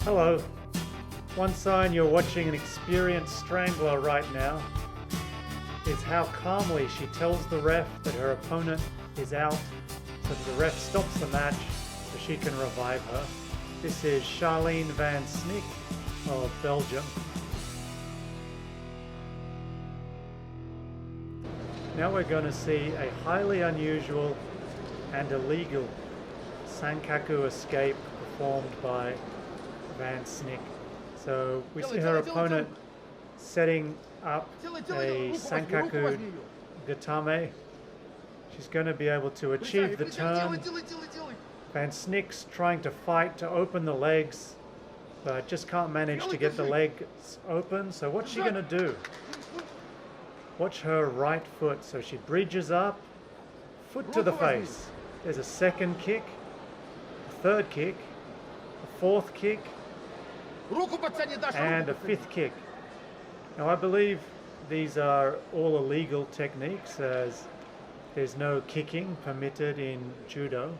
Hello. One sign you're watching an experienced strangler right now is how calmly she tells the ref that her opponent is out, so that the ref stops the match so she can revive her. This is Charline Van Snick of Belgium. Now we're going to see a highly unusual and illegal Sankaku escape performed by Van Snick. So we see her opponent setting up a Sankaku-gatame. She's going to be able to achieve the turn. Van Snick's trying to fight to open the legs, but just can't manage to get the legs open. So what's she going to do? Watch her right foot. So she bridges up, foot to the face. There's a second kick, a third kick, a fourth kick, and a fifth kick. Now I believe these are all illegal techniques, as there's no kicking permitted in judo.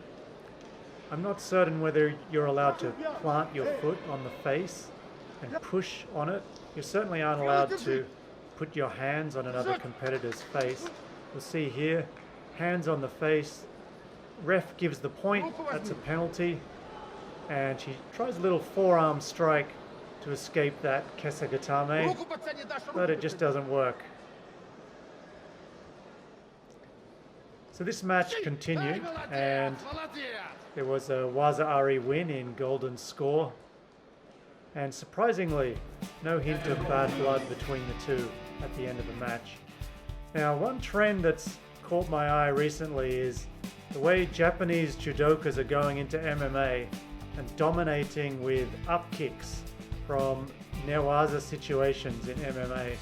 I'm not certain whether you're allowed to plant your foot on the face and push on it. You certainly aren't allowed to put your hands on another competitor's face. We'll see here, hands on the face. Ref gives the point, that's a penalty. And she tries a little forearm strike to escape that kesa-gatame, but it just doesn't work. So this match continued, and there was a waza-ari win in golden score. And surprisingly, no hint of bad blood between the two at the end of the match. Now, one trend that's caught my eye recently is the way Japanese judokas are going into MMA and dominating with upkicks from newaza situations in MMA.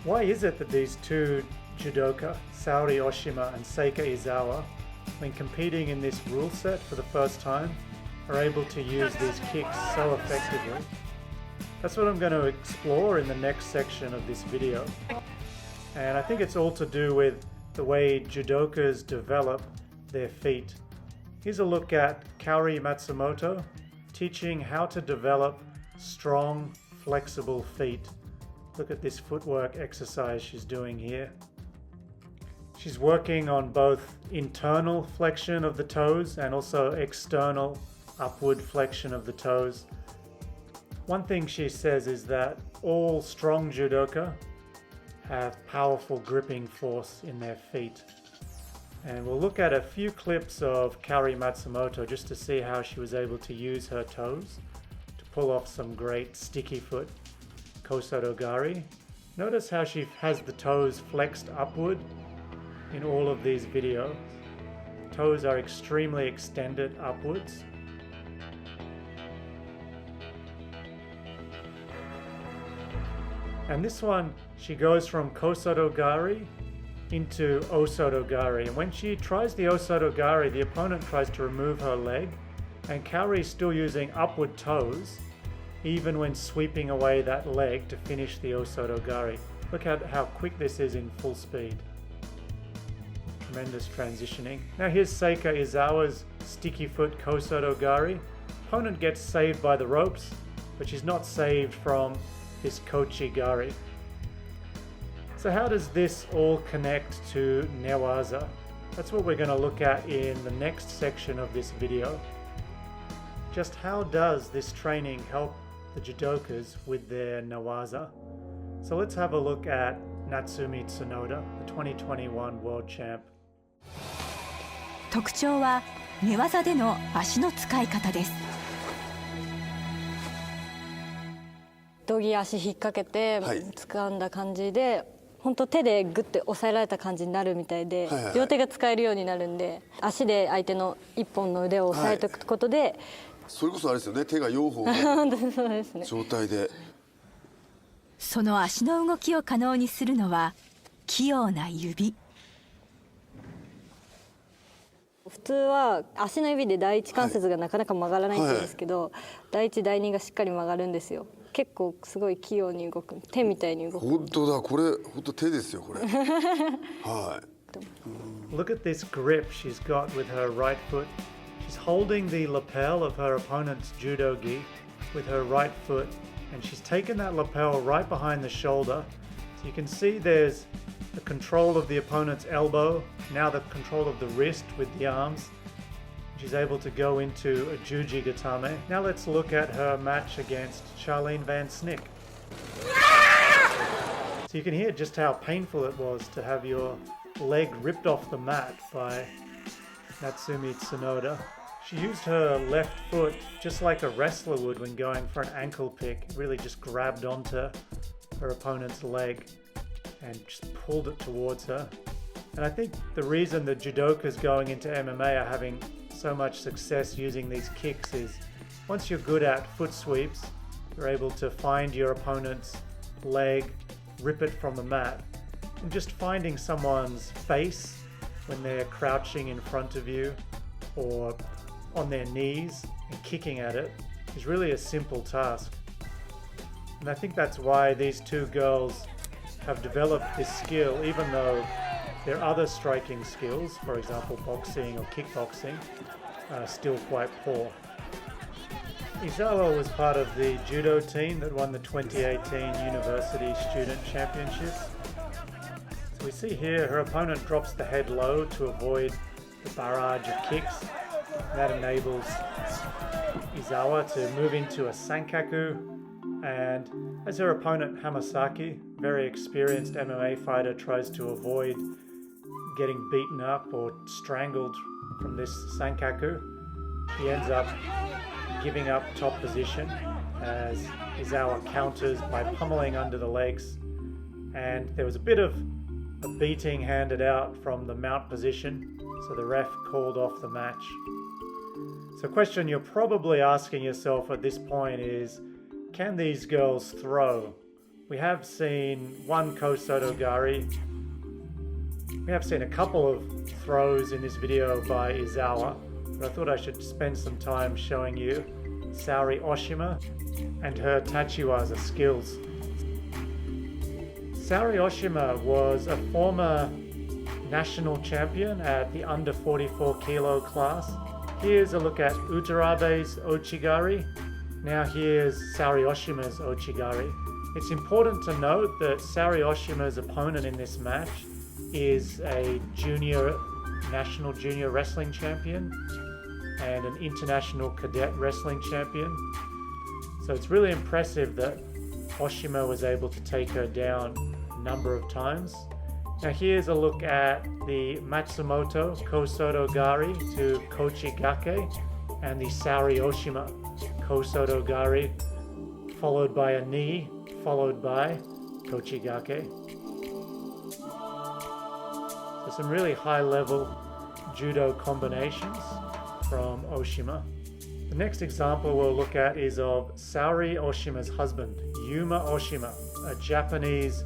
Why is it that these two judoka, Saori Oshima and Seika Izawa, when competing in this rule set for the first time, are able to use these kicks so effectively? That's what I'm going to explore in the next section of this video. And I think it's all to do with the way judokas develop their feet. Here's a look at Kaori Matsumoto teaching how to develop strong, flexible feet. Look at this footwork exercise she's doing here. She's working on both internal flexion of the toes and also external upward flexion of the toes. One thing she says is that all strong judoka have powerful gripping force in their feet. And we'll look at a few clips of Kaori Matsumoto just to see how she was able to use her toes to pull off some great sticky foot ko-soto-gari. Notice how she has the toes flexed upward in all of these videos. Toes are extremely extended upwards. And this one, she goes from ko-soto-gari into o-soto-gari. And when she tries the o-soto-gari, the opponent tries to remove her leg, and Kaori is still using upward toes, even when sweeping away that leg to finish the o-soto-gari. Look at how quick this is in full speed. Tremendous transitioning. Now here's Seika Izawa's sticky foot ko-soto-gari. Opponent gets saved by the ropes, but she's not saved from this kouchi-gari. So how does this all connect to newaza? That's what we're going to look at in the next section of this video. Just how does this training help the judokas with their newaza? So let's have a look at Natsumi Tsunoda, the 2021 world champ. 特徴は寝技での足の使い方です。道着足引っ掛けて掴んだ感じで、本当手でグッて押さえられた感じになるみたいで、両手が使えるようになるんで、足で相手の一本の腕を押さえておくことで、それこそあれですよね、手が両方のそうですね。状態で。その足の動きを可能にするのは器用な指。普通は足の指で第一関節がなかなか曲がらないんですけど、第一第二がしっかり曲がるんですよ。結構すごい器用に動く、手みたいに動く。本当だ、これ本当手ですよこれ。はい。Look at this grip she's got with her right foot. She's holding the lapel of her opponent's judo gi with her right foot, and she's taken that lapel right behind the shoulder. So you can see there's the control of the opponent's elbow, now the control of the wrist with the arms. She's able to go into a juji-gatame. Now let's look at her match against Charline Van Snick. So you can hear just how painful it was to have your leg ripped off the mat by Natsumi Tsunoda. She used her left foot just like a wrestler would when going for an ankle pick. Really just grabbed onto her opponent's leg and just pulled it towards her. And I think the reason the judokas going into MMA are having so much success using these kicks is once you're good at foot sweeps, you're able to find your opponent's leg, rip it from the mat, and just finding someone's face when they're crouching in front of you or on their knees and kicking at it is really a simple task. And I think that's why these two girls have developed this skill, even though their other striking skills, for example boxing or kickboxing, are still quite poor. Izawa was part of the judo team that won the 2018 University Student Championships. So we see here her opponent drops the head low to avoid the barrage of kicks. That enables Izawa to move into a sankaku, and as her opponent Hamasaki, very experienced MMA fighter, tries to avoid getting beaten up or strangled from this sankaku, she ends up giving up top position as Izawa counters by pummeling under the legs, and there was a bit of a beating handed out from the mount position, so the ref called off the match. So a question you're probably asking yourself at this point is, can these girls throw? We have seen one ko-soto-gari. We have seen a couple of throws in this video by Izawa, but I thought I should spend some time showing you Saori Oshima and her tachiwaza skills. Saori Oshima was a former national champion at the under 44 kilo class. Here's a look at Utarabe's ouchi-gari. Now here's Saori Oshima's ouchi-gari. It's important to note that Saori Oshima's opponent in this match is a national junior wrestling champion and an international cadet wrestling champion. So it's really impressive that Oshima was able to take her down a number of times. Now here's a look at the Matsumoto ko-soto-gari to kouchi-gake and the Saori Oshima ko-soto-gari, followed by a knee, followed by kouchi-gake. So some really high level judo combinations from Oshima. The next example we'll look at is of Saori Oshima's husband, Yuma Oshima, a Japanese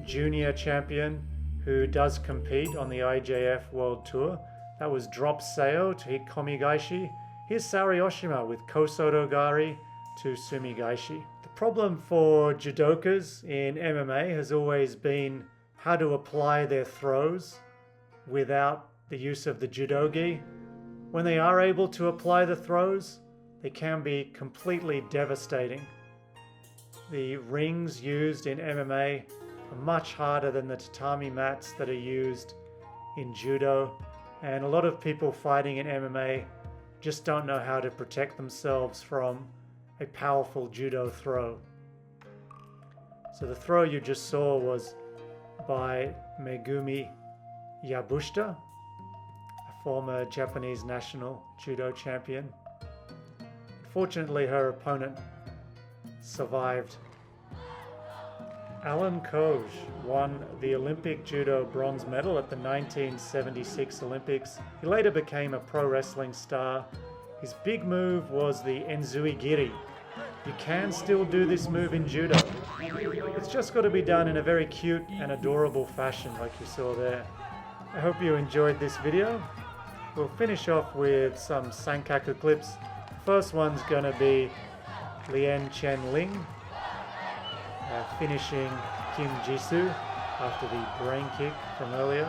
junior champion who does compete on the IJF World Tour. That was drop seio to hikkomi-gaeshi. Here's Saori Oshima with ko-soto-gari to sumi-gaeshi. The problem for judokas in MMA has always been how to apply their throws without the use of the judo-gi. When they are able to apply the throws, they can be completely devastating. The rings used in MMA are much harder than the tatami mats that are used in judo, and a lot of people fighting in MMA just don't know how to protect themselves from a powerful judo throw. So the throw you just saw was by Megumi Yabushita, a former Japanese national judo champion. Fortunately, her opponent survived. Alan Coage won the Olympic judo bronze medal at the 1976 Olympics. He later became a pro wrestling star. His big move was the enzui-giri. You can still do this move in judo. It's just got to be done in a very cute and adorable fashion like you saw there. I hope you enjoyed this video. We'll finish off with some sankaku clips. First one's going to be Chen-Ling finishing Kim Jisoo after the brain kick from earlier.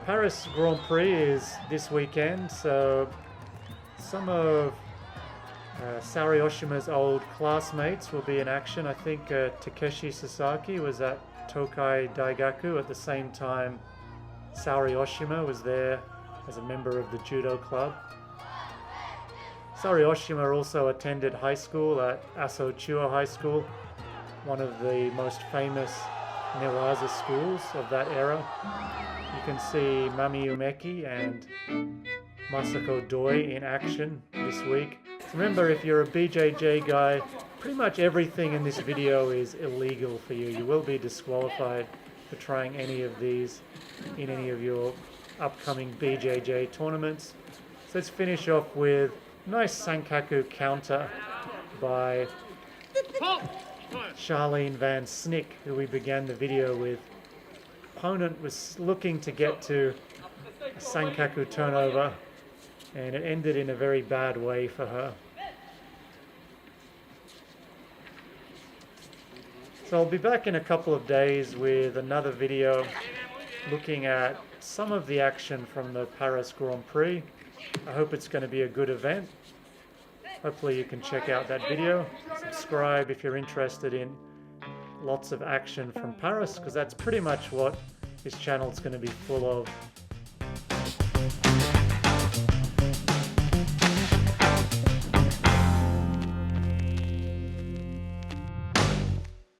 Paris Grand Prix is this weekend, so some of Saori Oshima's old classmates will be in action. I think Takeshi Sasaki was at Tokai Daigaku at the same time Saori Oshima was there as a member of the judo club. Saori Oshima also attended high school at Aso Chuo High School, one of the most famous newaza schools of that era. You can see Mami Umeki and Masako Doi in action this week. Remember, if you're a BJJ guy, pretty much everything in this video is illegal for you. You will be disqualified for trying any of these in any of your upcoming BJJ tournaments. So let's finish off with a nice Sankaku counter by Charline Van Snick, who we began the video with. Opponent was looking to get to a Sankaku turnover, and it ended in a very bad way for her. So I'll be back in a couple of days with another video looking at some of the action from the Paris Grand Prix. I hope it's going to be a good event. Hopefully you can check out that video. Subscribe if you're interested in lots of action from Paris, because that's pretty much what this channel is going to be full of.